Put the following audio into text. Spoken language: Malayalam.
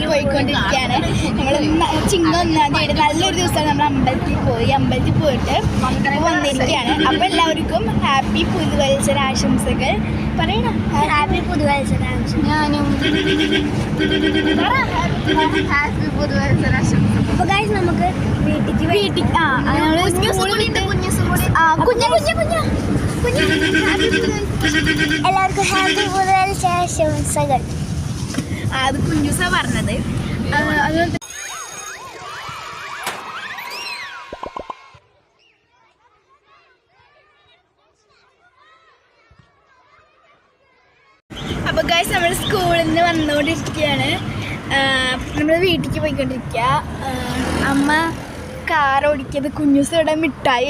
വീട്ടിലേക്ക് പോയിക്കൊണ്ടിരിക്കുകയാണ്. നമ്മൾ ചിങ്ങം 1-ാം തീയതി നല്ലൊരു ദിവസമാണ്. നമ്മൾ അമ്പലത്തിൽ പോയിട്ട് വന്നിരിക്കുകയാണ്. അപ്പോൾ എല്ലാവർക്കും ഹാപ്പി പുതുവത്സരാശംസകൾ പറയണം. ഹാപ്പി പുതുവത്സരാശംസകൾ. ഞാനും ഹാപ്പി പുതുവത്സരാശംസകൾ. അപ്പോൾ ഗൈസ് നമുക്ക് വീട്ടിൽ എല്ലാവർക്കും ഹാപ്പി പുതുവത്സരാശംസകൾ. അത് കുഞ്ഞൂസ പറഞ്ഞത്. അതുകൊണ്ട് അപ്പോൾ ഗൈസ് നമ്മൾ സ്കൂളിൽ നിന്ന് വന്നുകൊണ്ടിരിക്കുകയാണ്. നമ്മൾ വീട്ടിലേക്ക് പോയിക്കൊണ്ടിരിക്കുക. അമ്മ കാർ ഓടിക്കുന്നത് കുഞ്ഞൂസ് ഇവിടെ മിഠായി